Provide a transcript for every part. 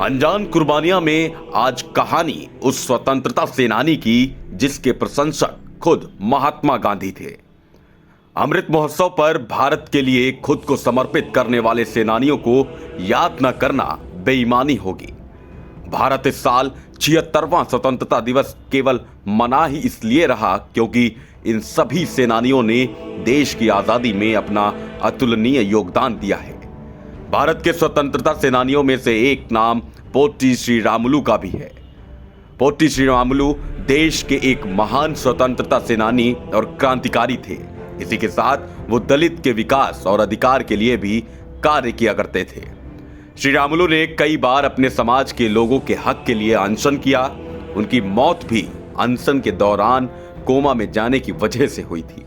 अनजान कुर्बानियां में आज कहानी उस स्वतंत्रता सेनानी की जिसके प्रशंसक खुद महात्मा गांधी थे। अमृत महोत्सव पर भारत के लिए खुद को समर्पित करने वाले सेनानियों को याद न करना बेईमानी होगी। भारत इस साल 76वां स्वतंत्रता दिवस केवल मना ही इसलिए रहा क्योंकि इन सभी सेनानियों ने देश की आजादी में अपना अतुलनीय योगदान दिया है। भारत के स्वतंत्रता सेनानियों में से एक नाम पोट्टी श्रीरामुलु का भी है। पोट्टी श्रीरामुलु देश के एक महान स्वतंत्रता सेनानी और क्रांतिकारी थे। इसी के साथ वो दलित के विकास और अधिकार के लिए भी कार्य किया करते थे। श्रीरामुलु ने कई बार अपने समाज के लोगों के हक के लिए अनशन किया। उनकी मौत भी अनशन के दौरान कोमा में जाने की वजह से हुई थी।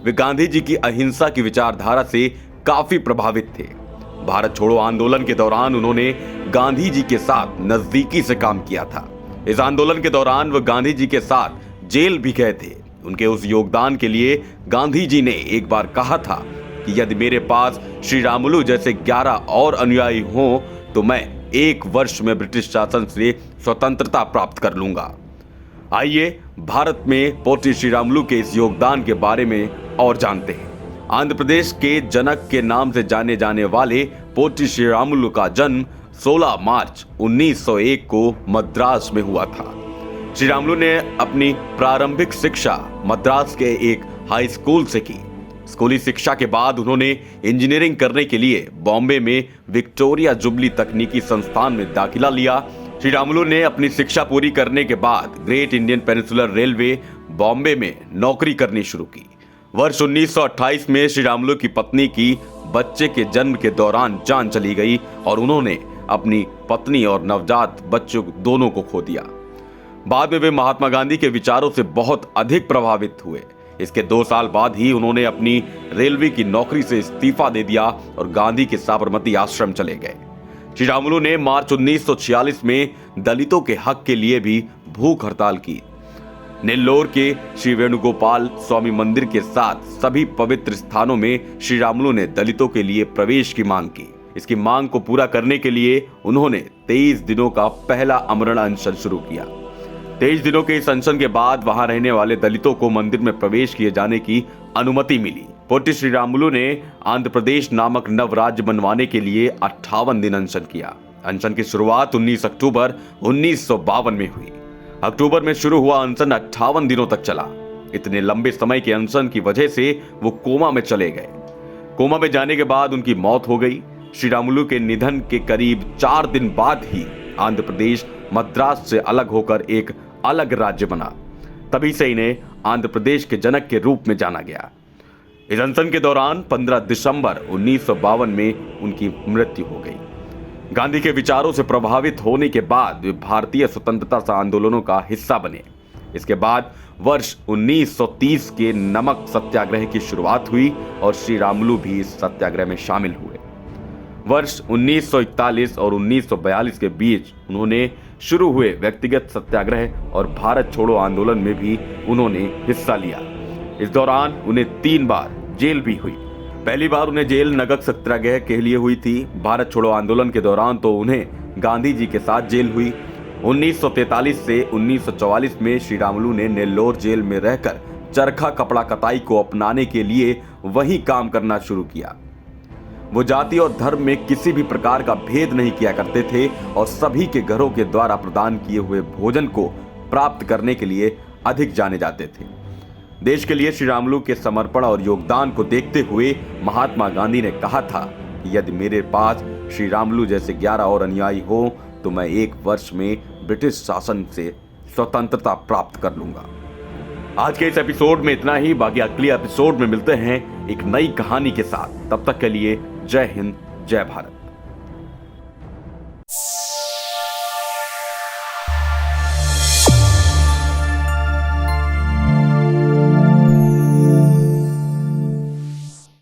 वे गांधी जी की अहिंसा की विचारधारा से काफी प्रभावित थे। भारत छोड़ो आंदोलन के दौरान उन्होंने गांधी जी के साथ नजदीकी से काम किया था। इस आंदोलन के दौरान वह गांधी जी के साथ जेल भी गए थे। उनके उस योगदान के लिए गांधी जी ने एक बार कहा था कि यदि मेरे पास श्रीरामुलु जैसे 11 और अनुयायी हों तो मैं 1 वर्ष में ब्रिटिश शासन से स्वतंत्रता प्राप्त कर लूंगा। आइए भारत में पोट्टी श्रीरामुलु के इस योगदान के बारे में और जानते हैं। आंध्र प्रदेश के जनक के नाम से जाने जाने वाले पोट्टी श्रीरामुलु का जन्म 16 मार्च 1901 को मद्रास में हुआ था। श्रीरामुलु ने अपनी प्रारंभिक शिक्षा मद्रास के एक हाई स्कूल से की। स्कूली शिक्षा के बाद उन्होंने इंजीनियरिंग करने के लिए बॉम्बे में विक्टोरिया जुबली तकनीकी संस्थान में दाखिला लिया। श्रीरामुलु ने अपनी शिक्षा पूरी करने के बाद great Indian peninsular railway Bombay में नौकरी करनी शुरू की। वर्ष 1928 में श्रीरामुलु की पत्नी की बच्चे के जन्म के दौरान जान चली गई और उन्होंने अपनी पत्नी और नवजात बच्चों दोनों को खो दिया। बाद में वे महात्मा गांधी के विचारों से बहुत अधिक प्रभावित हुए। इसके 2 साल बाद ही उन्होंने अपनी रेलवे की नौकरी से इस्तीफा दे दिया और गांधी के साबरमती आश्रम चले गए। श्रीरामुलु ने मार्च 1946 में दलितों के हक के लिए भी भूख हड़ताल की। नेल्लोर के श्री वेणुगोपाल स्वामी मंदिर के साथ सभी पवित्र स्थानों में श्रीरामुलु ने दलितों के लिए प्रवेश की मांग की। इसकी मांग को पूरा करने के लिए उन्होंने 23 दिनों का पहला आमरण अनशन शुरू किया। 23 दिनों के इस अनशन के बाद वहां रहने वाले दलितों को मंदिर में प्रवेश किए जाने की अनुमति मिली। पोट्टी श्रीरामुलु ने आंध्र प्रदेश नामक नव राज्य बनवाने के लिए 58 दिन अनशन किया। अनशन की शुरुआत 19 अक्टूबर 1952 में हुई। अक्टूबर में शुरू हुआ अनशन 58 दिनों तक चला। इतने लंबे समय के अनशन की वजह से वो कोमा में चले गए। कोमा में जाने के बाद उनकी मौत हो गई। श्रीरामुलु के निधन के करीब 4 दिन बाद ही आंध्र प्रदेश मद्रास से अलग होकर एक अलग राज्य बना। तभी से इन्हें आंध्र प्रदेश के जनक के रूप में जाना गया। इस अनशन के दौरान 15 दिसंबर 1952 में उनकी मृत्यु हो गई। गांधी के विचारों से प्रभावित होने के बाद वे भारतीय स्वतंत्रता आंदोलनों का हिस्सा बने। इसके बाद वर्ष 1930 के नमक सत्याग्रह की शुरुआत हुई और श्रीरामुलु भी इस सत्याग्रह में शामिल हुए। वर्ष 1941 और 1942 के बीच उन्होंने शुरू हुए व्यक्तिगत सत्याग्रह और भारत छोड़ो आंदोलन में भी उन्होंने हिस्सा लिया। इस दौरान उन्हें 3 बार जेल भी हुई। पहली बार उन्हें जेल नमक सत्याग्रह के लिए हुई थी। भारत छोड़ो आंदोलन के दौरान तो उन्हें गांधी जी के साथ जेल हुई। 1943 से 1944 में श्रीरामुलु ने नेल्लोर जेल में रहकर चरखा कपड़ा कताई को अपनाने के लिए वहीं काम करना शुरू किया। वो जाति और धर्म में किसी भी प्रकार का भेद नहीं किया करते थे और सभी के घरों के द्वारा प्रदान किए हुए भोजन को प्राप्त करने के लिए अधिक जाने जाते थे। देश के लिए श्रीरामुलु के समर्पण और योगदान को देखते हुए महात्मा गांधी ने कहा था कि यदि मेरे पास श्रीरामुलु जैसे 11 और अनुयायी हो तो मैं 1 वर्ष में ब्रिटिश शासन से स्वतंत्रता प्राप्त कर लूंगा। आज के इस एपिसोड में इतना ही। बाकी अगले एपिसोड में मिलते हैं एक नई कहानी के साथ। तब तक के लिए जय हिंद, जय भारत।